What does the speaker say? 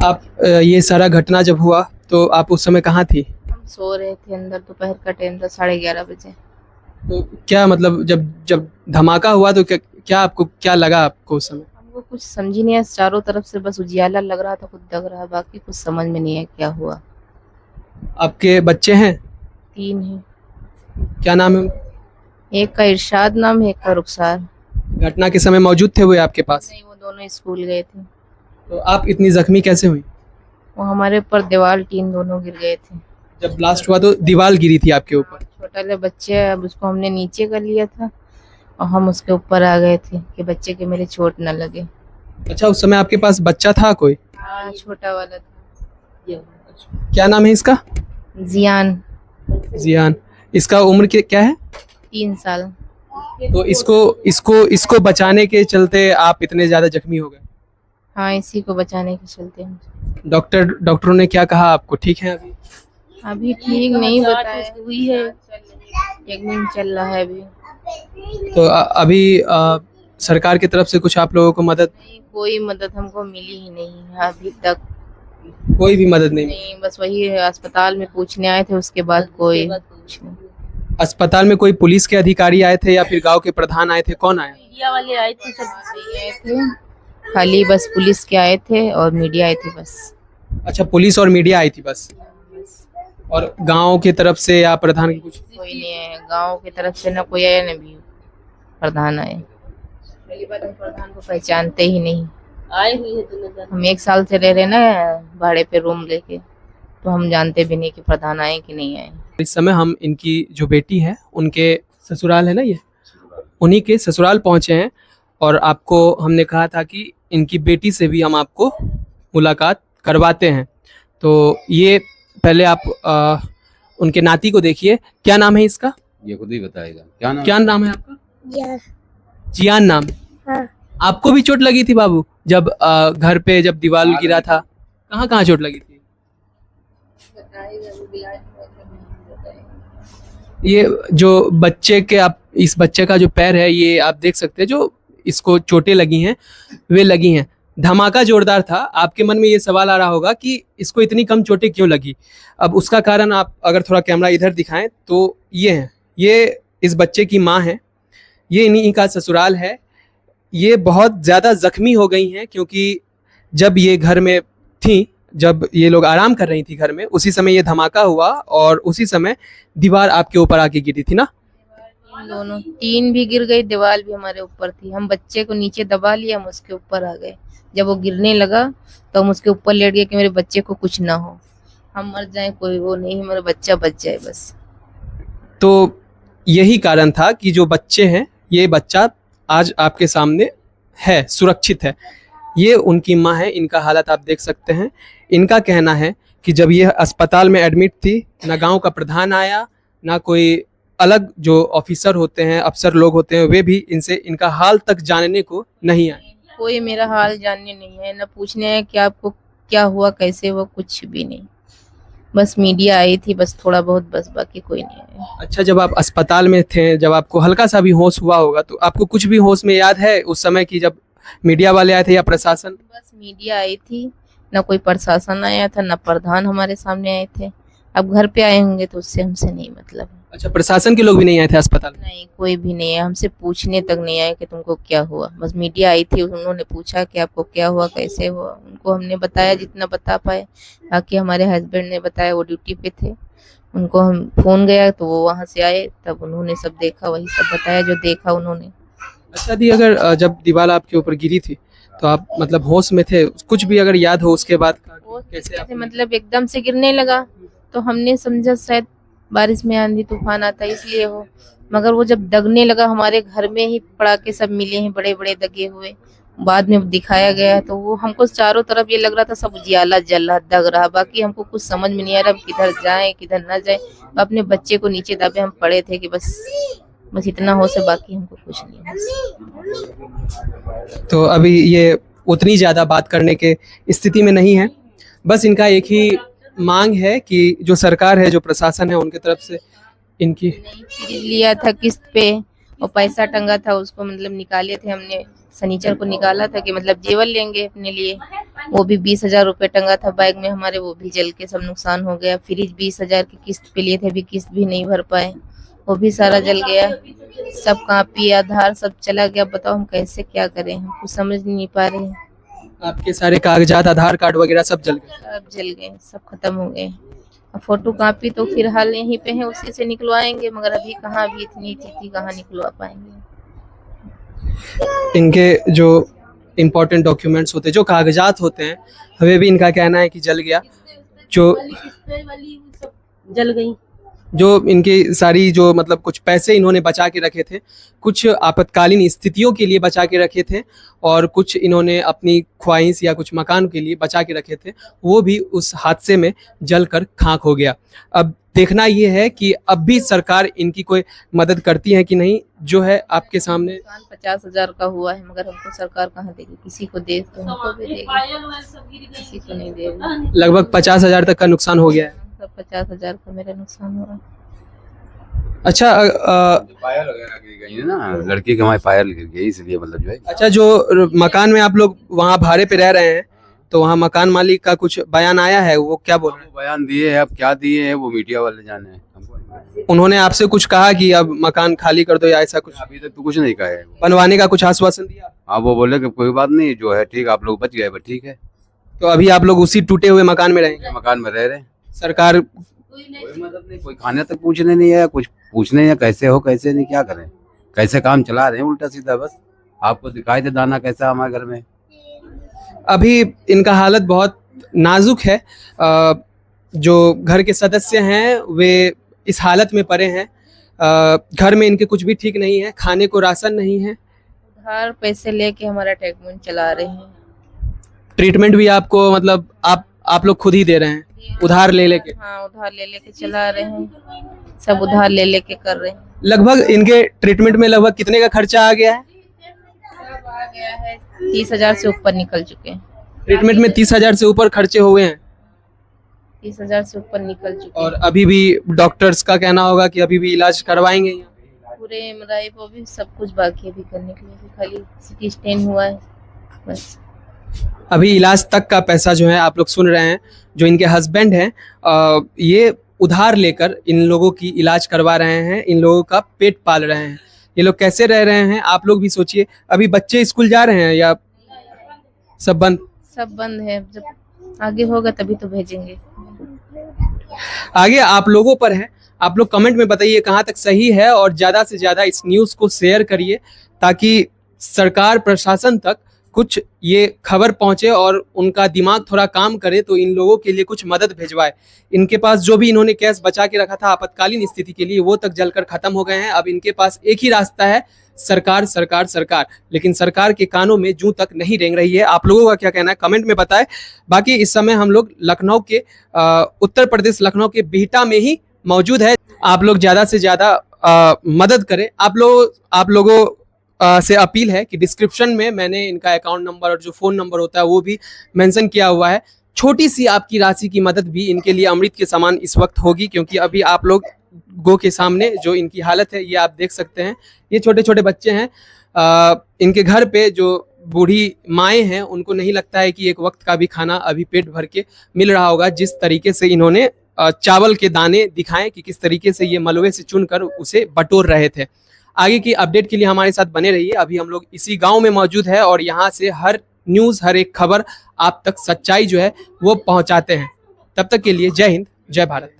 आप ये सारा घटना जब हुआ तो आप उस समय कहाँ थी? हम सो रहे थे अंदर, दोपहर का टाइम था, 11:30 बजे। तो क्या मतलब जब जब धमाका हुआ तो क्या आपको क्या लगा आपको उस समय? हमको कुछ समझ ही नहीं आया, चारों तरफ से बस उजियाला लग रहा था, खुद लग रहा, बाकी कुछ समझ में नहीं है क्या हुआ। आपके बच्चे हैं? 3 है। क्या नाम है उनका? एक का इरशाद नाम है, एक का रुखसार। घटना के समय मौजूद थे वो आपके पास? नहीं, वो दोनों स्कूल गए थे। तो आप इतनी जख्मी कैसे हुई? वो हमारे ऊपर दीवार टीन दोनों गिर गए थे। जब ब्लास्ट हुआ तो दीवार गिरी थी आपके ऊपर? छोटा ले बच्चे है, अब उसको हमने नीचे कर लिया था और हम उसके ऊपर आ गए थे कि बच्चे के मेरे चोट न लगे। अच्छा, उस समय आपके पास बच्चा था कोई? हाँ, छोटा वाला था। क्या नाम है इसका? जियान। जियान। इसका उम्र क्या है? 3 साल। तो इसको इसको इसको बचाने के चलते आप इतने ज्यादा जख्मी हो गए? हाँ, इसी को बचाने के चलते हैं। डॉक्टरों ने क्या कहा आपको? ठीक है अभी? अभी ठीक नहीं बताया हुई है, ट्रीटमेंट चल रहा है अभी। तो अभी सरकार की तरफ से कुछ आप लोगों को मदद? नहीं, कोई मदद हमको मिली ही नहीं है अभी तक। कोई भी मदद नहीं? नहीं, बस वही अस्पताल में पूछने आए थे, उसके बाद कोई कुछ नहीं। अस्पताल में कोई पुलिस के अधिकारी आए थे या फिर गांव के प्रधान आए थे? कौन आया? मीडिया वाले आए थे, सब नहीं आए थे, खाली बस पुलिस के आए थे और मीडिया आए थे बस। अच्छा, पुलिस और मीडिया आई थी बस? और गांव की तरफ से या प्रधान की कुछ? कोई नहीं आया गांव की तरफ से, ना कोई आया ना भी प्रधान आए। पहली बार हम प्रधान को पहचानते ही नहीं। आए हुई है, हम 1 साल से रह रहे ना भाड़े पे रूम लेके, तो हम जानते भी नहीं कि प्रधान आए कि नहीं आए। इस समय हम इनकी जो बेटी है उनके ससुराल है ना, ये उन्हीं के ससुराल पहुंचे हैं और आपको हमने कहा था कि इनकी बेटी से भी हम आपको मुलाकात करवाते हैं। तो ये पहले आप उनके नाती को देखिए। क्या नाम है इसका? ये खुद ही बताएगा। क्या नाम है आपका? जियान। जियान नाम? हाँ। आपको भी चोट लगी थी बाबू जब घर पे जब दीवार गिरा था? कहाँ कहाँ चोट लगी थी? ये जो बच्चे के आप इस बच्चे का जो पैर है ये आप देख सकते हैं, जो इसको चोटें लगी हैं वे लगी हैं। धमाका जोरदार था। आपके मन में ये सवाल आ रहा होगा कि इसको इतनी कम चोटें क्यों लगी। अब उसका कारण आप अगर थोड़ा कैमरा इधर दिखाएं तो ये है, ये इस बच्चे की माँ है, ये इन्हीं का ससुराल है। ये बहुत ज़्यादा जख्मी हो गई हैं क्योंकि जब ये घर में थी, जब ये लोग आराम कर रही थी घर में, उसी समय ये धमाका हुआ और उसी समय दीवार आपके ऊपर आके गिरी थी ना? दोनों टीन भी गिर गई, दीवार भी हमारे ऊपर थी। हम बच्चे को नीचे दबा लिया, हम उसके ऊपर आ गए। जब वो गिरने लगा तो हम उसके ऊपर लेट गए कि मेरे बच्चे को कुछ ना हो, हम मर जाए कोई वो नहीं, हमारा बच्चा बच जाए बस। तो यही कारण था कि जो बच्चे हैं, ये बच्चा आज आपके सामने है, सुरक्षित है। ये उनकी माँ है, इनका हालत आप देख सकते हैं। इनका कहना है कि जब ये अस्पताल में एडमिट थी, ना गांव का प्रधान आया, ना कोई अलग जो ऑफिसर होते हैं, अफसर लोग होते हैं, वे भी इनसे इनका हाल तक जानने को नहीं आए। कोई मेरा हाल जानने नहीं है, ना पूछने है कि आपको क्या हुआ, कैसे हुआ, कुछ भी नहीं। बस मीडिया आई थी बस थोड़ा बहुत, बस बाकी कोई नहीं आया। अच्छा, जब आप अस्पताल में थे, जब आपको हल्का सा भी होश हुआ होगा, तो आपको कुछ भी होश में याद है उस समय की जब मीडिया वाले आए थे या प्रशासन? बस मीडिया आई थी, ना कोई प्रशासन आया था, ना प्रधान हमारे सामने आए थे। अब घर पे आए होंगे तो उससे हमसे नहीं मतलब। अच्छा, प्रशासन के लोग भी नहीं आए थे अस्पताल में? नहीं, कोई भी नहीं है, हमसे पूछने तक नहीं आए कि तुमको क्या हुआ। बस मीडिया आई थी, उन्होंने पूछा कि आपको क्या हुआ, कैसे हुआ। उनको हमने बताया जितना बता पाए। बाकी हमारे हस्बैंड ने बताया, वो ड्यूटी पे थे, उनको हम फोन गया तो वो वहाँ से आए, तब उन्होंने सब देखा, वही सब बताया जो देखा उन्होंने। अच्छा दी, अगर जब दीवार आपके ऊपर गिरी थी तो आप मतलब होश में थे? कुछ भी अगर याद हो उसके बाद का, कैसे आप? मतलब एकदम से गिरने लगा तो हमने समझा शायद बारिश में आंधी तूफान आता इसलिए हो, मगर वो जब दगने लगा, हमारे घर में ही पड़ाके सब मिले हैं, बड़े बड़े दगे हुए। बाद में दिखाया गया तो वो हमको चारों तरफ ये लग रहा था सब उजियाला जल रहा, दग रहा। बाकी हमको कुछ समझ में नहीं आ रहा किधर जाए किधर ना जाए। अपने बच्चे को नीचे दबे हम पड़े थे कि बस इतना हो से, बाकी हमको कुछ नहीं। तो अभी ये उतनी ज़्यादा बात करने के स्थिति में नहीं है। बस इनका एक ही मांग है कि जो सरकार है, जो प्रशासन है, उनकी तरफ से इनकी लिया था किस्त पे, और पैसा टंगा था उसको मतलब निकाले थे हमने, शनिचर को निकाला था कि मतलब जेवर लेंगे अपने लिए। वो भी 20,000 रुपये टंगा था बैग में हमारे, वो भी जल के सब नुकसान हो गया। फ्रिज 20,000 की किस्त पे लिए थे, अभी किस्त भी नहीं भर पाए, वो भी सारा जल गया। सब कॉपी आधार सब चला गया। बताओ हम कैसे क्या करें, हम कुछ समझ नहीं पा रहे हैं। आपके सारे कागजात, आधार कार्ड वगैरह सब जल गए? सब जल गए, सब खत्म हो गए। फोटो कॉपी तो फिलहाल यहीं पे है, उसी से निकलवाएंगे, मगर अभी कहाँ, अभी इतनी थी कहाँ निकलवा पाएंगे। इनके जो इम्पोर्टेंट डॉक्यूमेंट्स होते हैं, जो कागजात होते हैं, हमें भी इनका कहना है कि जल गया। जो जल गई, जो इनकी सारी जो मतलब कुछ पैसे इन्होंने बचा के रखे थे, कुछ आपातकालीन स्थितियों के लिए बचा के रखे थे, और कुछ इन्होंने अपनी ख्वाहिश या कुछ मकान के लिए बचा के रखे थे, वो भी उस हादसे में जलकर खाक हो गया। अब देखना ये है कि अब भी सरकार इनकी कोई मदद करती है कि नहीं, जो है आपके सामने। 50,000 का हुआ है, मगर हमको सरकार कहाँ देगी, किसी को दे तो हमको भी देगी, किसी को नहीं देगी। लगभग 50,000 तक का नुकसान हो गया है। 50,000 का मेरा नुकसान हुआ। अच्छा, पायल वगैरह गिर गई है ना, लड़की की हमारी पायल गिर गई, इसलिए मतलब जो है। अच्छा, जो मकान में आप लोग वहाँ भाड़े पे रह रहे हैं, तो वहाँ मकान मालिक का कुछ बयान आया है, वो क्या बोल रहे हैं? बयान दिए हैं, अब क्या दिए हैं वो मीडिया वाले जाने हैं, हमको नहीं मालूम। उन्होंने आपसे कुछ कहा कि अब मकान खाली कर दो या ऐसा कुछ? अभी तक तो कुछ नहीं कहा है। बनवाने का कुछ आश्वासन दिया? हाँ, वो बोले कि कोई बात नहीं, जो है ठीक, आप लोग बच गए, बस ठीक है। तो अभी आप लोग उसी टूटे हुए मकान में रहेंगे? मकान में रह रहे हैं। सरकार कोई मतलब नहीं, कोई खाने तक पूछने नहीं है, कुछ पूछने या कैसे हो कैसे नहीं, क्या करें, कैसे काम चला रहे हैं उल्टा सीधा। बस आपको दिखाई दे दाना कैसा हमारे घर में। अभी इनका हालत बहुत नाजुक है। जो घर के सदस्य हैं वे इस हालत में पड़े हैं। घर में इनके कुछ भी ठीक नहीं है, खाने को राशन नहीं है। उधार पैसे लेके हमारा ट्रीटमेंट चला रहे हैं। ट्रीटमेंट भी आपको मतलब आप लोग खुद ही दे रहे हैं, उधार ले लेके? हाँ, उधार ले लेके चला रहे हैं, सब उधार ले लेके कर रहे हैं। लगभग इनके ट्रीटमेंट में लगभग कितने का खर्चा आ गया है? सब आ गया है, 30,000 से ऊपर निकल चुके हैं। ट्रीटमेंट में 30,000 से ऊपर खर्चे हुए हैं? 30,000 से ऊपर निकल चुके हैं। और अभी भी डॉक्टर्स का कहना होगा कि अभी भी इलाज करवाएंगे यहाँ? पूरे एमआरआई वो भी सब कुछ बाकी है अभी करने के लिए, खाली सीटी स्कैन हुआ है बस। अभी इलाज तक का पैसा जो है, आप लोग सुन रहे हैं, जो इनके हस्बैंड हैं, ये उधार लेकर इन लोगों की इलाज करवा रहे हैं, इन लोगों का पेट पाल रहे हैं। ये लोग कैसे रह रहे हैं आप लोग भी सोचिए। अभी बच्चे स्कूल जा रहे हैं या सब बंद? सब बंद है, जब आगे होगा तभी तो भेजेंगे। आगे आप लोगों पर है, आप लोग कमेंट में बताइए कहाँ तक सही है, और ज़्यादा से ज़्यादा इस न्यूज़ को शेयर करिए ताकि सरकार प्रशासन तक कुछ ये खबर पहुंचे और उनका दिमाग थोड़ा काम करे, तो इन लोगों के लिए कुछ मदद भिजवाए। इनके पास जो भी इन्होंने कैश बचा के रखा था आपातकालीन स्थिति के लिए, वो तक जलकर खत्म हो गए हैं। अब इनके पास एक ही रास्ता है, सरकार सरकार सरकार। लेकिन सरकार के कानों में जूं तक नहीं रेंग रही है। आप लोगों का क्या कहना है कमेंट में बताएं। बाकी इस समय हम लोग लखनऊ के उत्तर प्रदेश लखनऊ के बिहटा में ही मौजूद है। आप लोग ज़्यादा से ज़्यादा मदद करें। आप लोगों से अपील है कि डिस्क्रिप्शन में मैंने इनका अकाउंट नंबर और जो फ़ोन नंबर होता है वो भी मेंशन किया हुआ है। छोटी सी आपकी राशि की मदद भी इनके लिए अमृत के समान इस वक्त होगी, क्योंकि अभी आप लोग गो के सामने जो इनकी हालत है ये आप देख सकते हैं। ये छोटे छोटे बच्चे हैं। इनके घर पे जो बूढ़ी माएँ हैं उनको नहीं लगता है कि एक वक्त का भी खाना अभी पेट भर के मिल रहा होगा। जिस तरीके से इन्होंने चावल के दाने दिखाएं कि किस तरीके से ये मलबे से चुनकर उसे बटोर रहे थे। आगे की अपडेट के लिए हमारे साथ बने रहिए। अभी हम लोग इसी गांव में मौजूद है और यहाँ से हर न्यूज़, हर एक खबर आप तक सच्चाई जो है वो पहुँचाते हैं। तब तक के लिए जय हिंद, जय भारत।